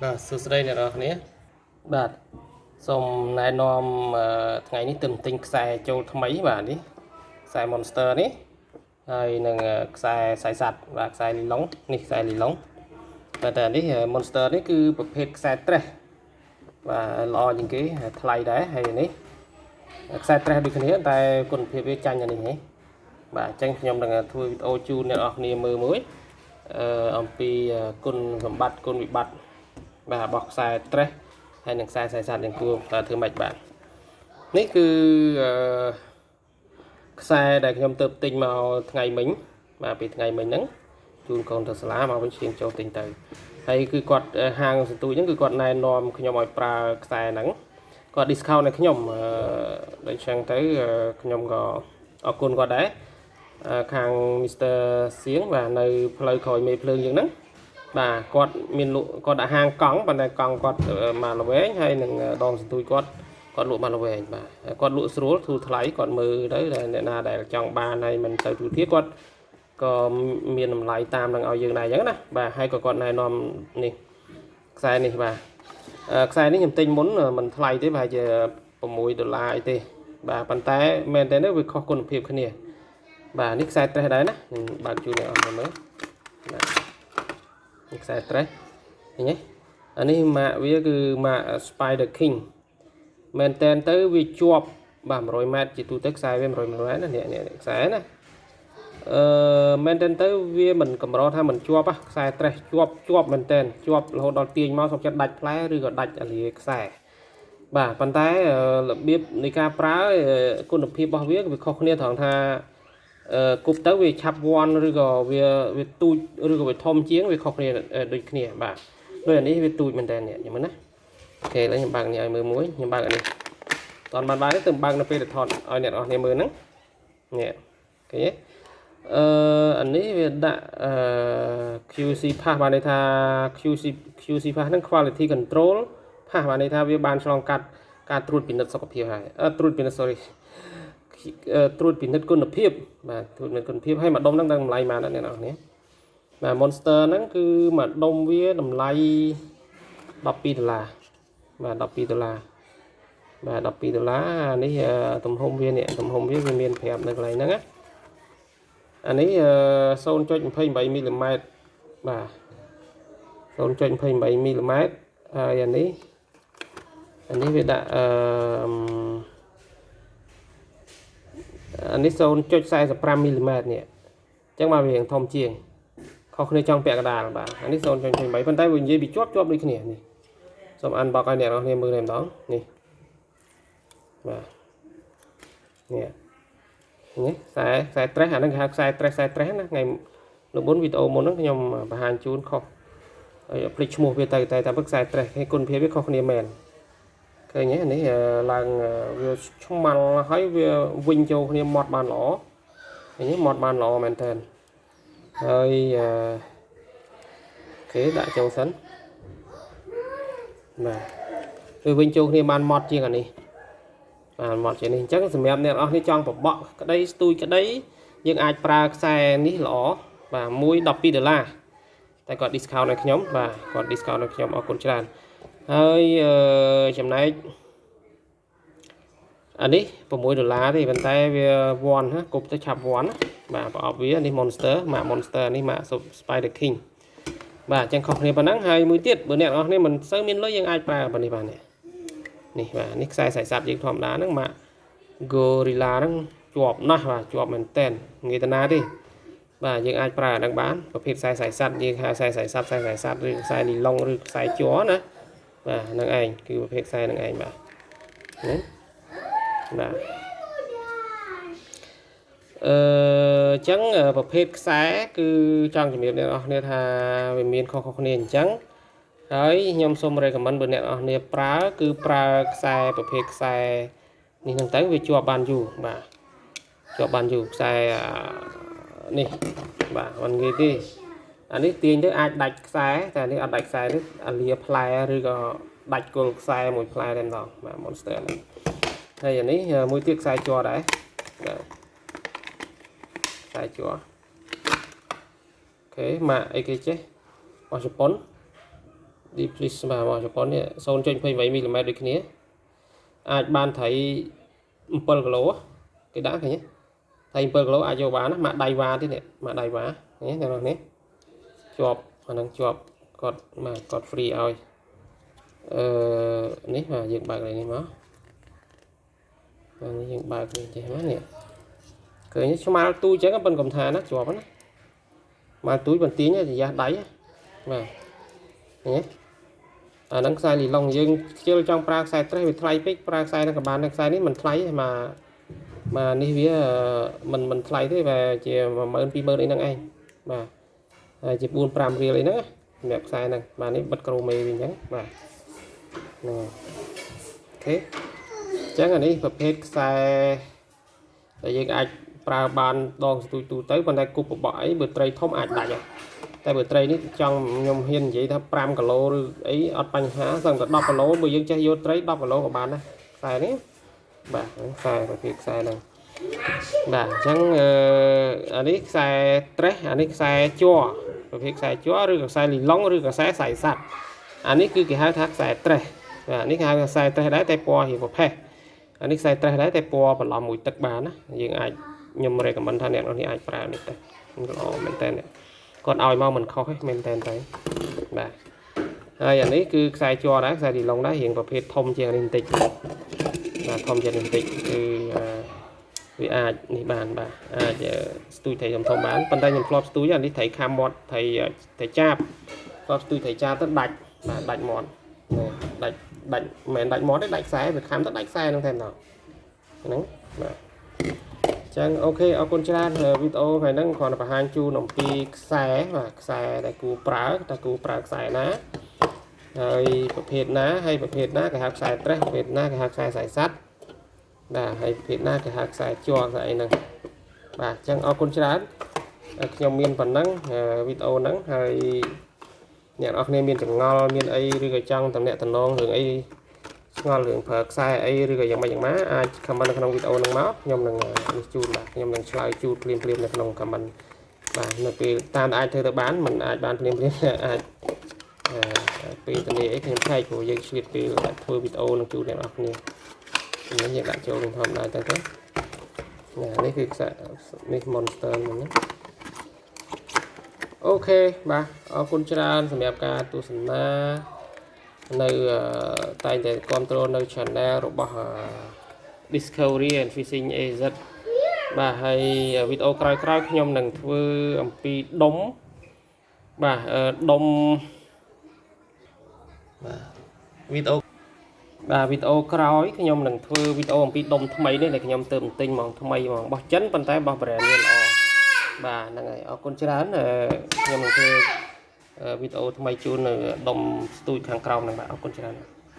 បាទសួស្តីអ្នកនរគ្នាបាទសូមណែនាំថ្ងៃនេះទើបទិញខ្សែចូលថ្មីបាទនេះខ្សែ Monster នេះហើយនឹងខ្សែខ្សែស័តបាទខ្សែលីឡុងនេះខ្សែលីឡុងតែនេះ Monster នេះគឺប្រភេទខ្សែ Tres បាទល្អជាងគេថ្លៃដែរហើយនេះខ្សែ Tres ដូចគ្នាតែគុណភាពវាចាញ់អានេះហ៎បាទអញ្ចឹងខ្ញុំនឹងធ្វើវីដេអូជូនអ្នកនរគ្នាមើលមួយអំពីគុណសម្បត្តិគុណវិបត្តិបាទរបស់ខ្សែ Tres ហើយនឹងខ្សែខ្សែស័តយ៉ាងគួរធ្វើម៉េចបាទនេះគឺខ្សែដែលខ្ញុំទៅទិញមកថ្ងៃមិញបាទពីថ្ងៃមិញហ្នឹងជូនកូនទៅសាលាមកវិញឈៀងចូលទិញទៅហើយគឺគាត់ហាងសន្ទូចហ្នឹងគឺគាត់ណែនាំខ្ញុំឲ្យប្រើខ្សែហ្នឹងគាត់ discount ឲ្យខ្ញុំដូច្នេះទៅខ្ញុំក៏អរគុណគាត់ដែរខាង Mr. សៀងបាទនៅផ្លូវក្រោយមេភ្លើងយ៉ាងហ្នឹងបាទគាត់មានលក់គាត់ដាក់ហាងកង់ប៉ុន្តែកង់គាត់មកល្វែងហើយនឹងដងសន្ទូចគាត់លក់មកល្វែងបាទគាត់លក់ស្រួលធូរថ្លៃគាត់មើលទៅអ្នកណាដែលចង់បានហើយមិនទៅទូទាគាត់ក៏មានតម្លៃតាមនឹងឲ្យយើងដែរអញ្ចឹងណាបាទហើយក៏គាត់ណែនាំនេះខ្សែនេះបាទខ្សែនេះខ្ញុំទិញមុនមិនថ្លៃទេប្រហែលជា$6អីទេបាទប៉ុន្តែមែនតើវាខុសគុណភាពគ្នាបាទនេះខ្សែ Tres ដែរណាខ្ញុំបើកជូនអ្នកអរមើលបាទខ្សែ Tres ឃើញទេអានេះម៉ាកវាគឺម៉ាក Spider King មែនតែនទៅវាជាប់បាទ100ម៉ែត្រជាទូទៅខ្សែវា100ម៉ែត្រណានេះខ្សែណាមែនតែនទៅវាមិនកម្រថាមិនជាប់ខ្សែ Tres ជាប់មែនតែនជាប់រហូតដល់ទាញមកសុខចិត្តដាច់ផ្លែឬក៏ដាច់អាលាខ្សែបាទប៉ុន្តែរបៀបនៃការប្រើគុណភាពរបស់វាគឺវាខុសគ្នាត្រង់ថាគប់ទៅវាឆាប់វាន់ឬក៏វាទូចឬក៏វាធំជាងវាខុសគ្នាដូចគ្នាបាទដូចអានេះវាទូចមែនតើនេះខ្ញុំមើលណាអូខេឥឡូវខ្ញុំបើកនេះឲ្យមើលមួយខ្ញុំបើកអានេះតន់បានទេទៅបើកនៅពេលទៅថតឲ្យអ្នកនរគ្នាមើលហ្នឹងនេះឃើញទេអានេះវាដាក់ QC pass បានន័យថា QC pass ហ្នឹង quality control pass បានន័យថាវាបានឆ្លងកាត់ការត្រួតពិនិត្យសុខភាពហើយត្រួតពិនិត្យគុណភាពបាទត្រួតពិនិត្យគុណភាពហើយមួយដុំហ្នឹងតម្លៃប៉ុន្មានអ្នកនរគ្នាបាទ Monster ហ្នឹងគឺមួយដុំវាតម្លៃ$12បាទ$12បាទ$12នេះទំហំវានេះទំហំវាមានប្រាប់នៅកន្លែងហ្នឹងណាអានេះ0.28 មីលីម៉ែត្របាទ0.28 មីលីម៉ែត្រហើយអានេះវាដាក់អានេះ0.45 មីលីម៉ែត្រនេះអញ្ចឹងមកវារៀងធំជាងខុសគ្នាចង់ពាក់កណ្ដាលបាទអានេះ0.28ប៉ុន្តែវានិយាយពីជាប់ដូចគ្នានេះសូមអានបកឲ្យអ្នកនរគ្នាមើលតែម្ដងនេះបាទនេះខ្សែ Tres អាហ្នឹងគេហៅខ្សែ Tres ណាថ្ងៃនៅមុនវីដេអូមុនហ្នឹងខ្ញុំបង្ហាញជូនខុសហើយភ្លេចឈ្មោះវាទៅតែតាមខ្សែ Tres គេគុណភាពវាខុសគ្នាមែនឃើញទេនេះឡើងវាឆ្មាល់ហើយវាវិញចូលគ្នាម៉ត់បានល្អឃើញទេម៉ត់បានល្អមែនតើហើយគេដាក់ចូលសិនបាទគឺវិញចូលគ្នាបានម៉ត់ជាងអានេះបាទម៉ត់ជាងនេះអញ្ចឹងសម្រាប់អ្នកនរគ្នាចង់បបក់ក្តីស្ទូចក្តីយើងអាចប្រើខ្សែនេះល្អបាទមួយ$12តែគាត់ discount ឲ្យខ្ញុំបាទគាត់ discount ឲ្យខ្ញុំអរគុណច្រើនហើយចំណែកអានេះ$6ទេប៉ុន្តែវាវាន់គប់ទៅឆាប់វាន់បាទប្រអប់វានេះ Monster ម៉ាក Monster នេះម៉ាក Spider King បាទអញ្ចឹងខុសគ្នាប៉ុណ្ណឹងហើយមួយទៀតបើអ្នកនរគ្នាមិនសូវមានលុយយើងអាចប្រើប៉ុណ្នេះបាទនេះបាទនេះខ្សែខ្សែស័តយើងធម្មតាហ្នឹងម៉ាក Gorilla ហ្នឹងជាប់ណាស់បាទជាប់មែនតែនងាយតាណាទេបាទយើងអាចប្រើអាហ្នឹងបានប្រភេទខ្សែខ្សែស័តយើងហៅខ្សែខ្សែស័តឬខ្សែនីឡុងឬខ្សែជ័រណាបាទហ្នឹងឯងគឺប្រភេទខ្សែហ្នឹងឯងបាទណាបាទអញ្ចឹងប្រភេទខ្សែគឺចង់ជំរាបអ្នកនរគ្នាថាវាមានខុសគ្នាអញ្ចឹងហើយខ្ញុំសូម recommend បើអ្នកនរគ្នាប្រើគឺប្រើខ្សែប្រភេទខ្សែនេះហ្នឹងទៅវាជាប់បានយូរបាទជាប់បានយូរខ្សែនេះបាទមិនងាយទេអានេះទាញទៅអាចដាច់ខ្សែតែនេះអត់ដាច់ខ្សែនេះអាលាផ្លែឬក៏ដាច់គល់ខ្សែមួយផ្លែតែម្ដងបាទ Monster ហ្នឹងហើយអានេះមួយទៀតខ្សែជ័រដែរបាទខ្សែជ័រអូខេម៉ាកអីគេចេះរបស់ជប៉ុន deep please បាទមកជប៉ុននេះ 0.28 mm ដូចគ្នាអាចបានថៃ7គីឡូគេដាក់ឃើញថៃ7គីឡូអាចយកបានណាម៉ាក់ដៃវ៉ាទៀតនេះម៉ាក់ដៃវ៉ានេះនៅនេះជាប់អាហ្នឹងជាប់គាត់បាទគាត់ free ឲ្យនេះបាទយើងបើកនេះមកនេះយើងបើកនេះចេះមកនេះឃើញស្មាល់ទូអញ្ចឹងប៉ុនកុំថាណាជាប់ណាមកទូបន្ទាញរយៈដៃបាទនេះអាហ្នឹងខ្សែលីឡុងយើងខ្ជិលចង់ប្រើខ្សែត្រេះវាថ្លៃពេកប្រើខ្សែហ្នឹងក៏បានខ្សែនេះមិនថ្លៃទេមកនេះវាមិនថ្លៃទេវាជា12000 20000អីហ្នឹងឯងបាទហើយជា4 5រៀលអីហ្នឹងសម្រាប់ខ្សែហ្នឹងបាទនេះបិទក្រូមេវិញអញ្ចឹងបាទហ្នឹងអូខេអញ្ចឹងអានេះប្រភេទខ្សែដែលយើងអាចប្រើបានដងស្ទួយទូទៅប៉ុន្តែគប់បបក់អីបើត្រីធំអាចដាច់តែបើត្រីនេះចង់ខ្ញុំហ៊ាននិយាយថា5គីឡូឬអីអត់បញ្ហាសឹងតែ10គីឡូបើយើងចេះយកត្រី10គីឡូក៏បានដែរខ្សែនេះបាទខ្សែប្រភេទខ្សែហ្នឹងបាទអញ្ចឹងអានេះខ្សែត្រេះអានេះខ្សែជ័រប្រភេទខ្សែជ័រឬខ្សែលីឡុងឬខ្សែសៃសាត់អានេះគឺគេហៅថាខ្សែត្រេះបាទនេះគេហៅខ្សែត្រេះដែរតែពណ៌ហៀវប្រផេះអានេះខ្សែត្រេះដែរតែពណ៌បន្លំមួយទឹកបានណាយើងអាចខ្ញុំ recommend ថាអ្នកនរនេះអាចប្រើនេះទៅល្អមែនតើគាត់ឲ្យមកមិនខុសទេមែនតើបាទហើយអានេះគឺខ្សែជ័រដែរខ្សែលីឡុងដែររៀងប្រភេទធំជាងនេះបន្តិចបាទធំជាងនេះបន្តិចគឺវាអាចនេះបានបាទអាចស្ទូចត្រីធំបានប៉ុន្តែខ្ញុំធ្លាប់ស្ទូចអានេះត្រីខាំមាត់ត្រីចាបធ្លាប់ស្ទូចត្រីចាបទៅដាច់បាទដាច់មាត់ដាច់មិនមែនដាច់មាត់ទេដាច់ខ្សែវាខាំទៅដាច់ខ្សែហ្នឹងតែម្ដងហ្នឹងបាទចឹងអូខេអរគុណច្រើនវីដេអូថ្ងៃហ្នឹងគ្រាន់តែបង្ហាញជូនអំពីខ្សែបាទខ្សែដែលគួរប្រើតើគួរប្រើខ្សែណាហើយប្រភេទណាហើយប្រភេទណាគេហៅខ្សែត្រេះប្រភេទណាគេហៅខ្សែសៃសាត់បាទហើយប្រភេទណាគេហៅខ្សែជ័រខ្សែអីហ្នឹងបាទចឹងអរគុណច្រើនខ្ញុំមានប៉ុណ្ណឹងវីដេអូហ្នឹងហើយអ្នកនរគ្នាមានចម្ងល់មានអីឬក៏ចង់តំណាក់តំណងរឿងអីឆ្ងល់រឿងប្រើខ្សែអីឬក៏យ៉ាងម៉េចយ៉ាងម៉ាអាច comment នៅក្នុងវីដេអូហ្នឹងមកខ្ញុំនឹងនេះជូនបាទខ្ញុំនឹងឆ្លើយជូនភ្លាមនៅក្នុង comment បាទនៅពេលតាមអាចធ្វើទៅបានមិនអាចបានភ្លាមអាចពេលទៅនេះអីខ្ញុំឆែកព្រោះយើងឆ្លៀតពេលធ្វើវីដេអូនឹងជូនអ្នកនរគ្នានេះយើងដាក់ចូលនឹងធម្មតាទៅនេះគឺខ្សែនេះ monster ហ្នឹងអូខេបាទអរគុណច្រើនសម្រាប់ការទស្សនានៅតែងតែគ្រប់គ្រងនៅ channel របស់ Discovery and Fishing AZ បាទហើយវីដេអូក្រោយៗខ្ញុំនឹងធ្វើអំពីដុំបាទដុំបាទវីដេអូក្រោយខ្ញុំនឹងធ្វើវីដេអូអំពីដុំថ្មីនេះដែលខ្ញុំទើបទិញហ្មងថ្មីហ្មងរបស់ចិនប៉ុន្តែរបស់ brand វាល្អបាទហ្នឹងហើយអរគុណច្រើនខ្ញុំនឹងធ្វើវីដេអូថ្មីជូននៅដុំស្ទូចខាងក្រោមហ្នឹងបាទអរគុណច្រើន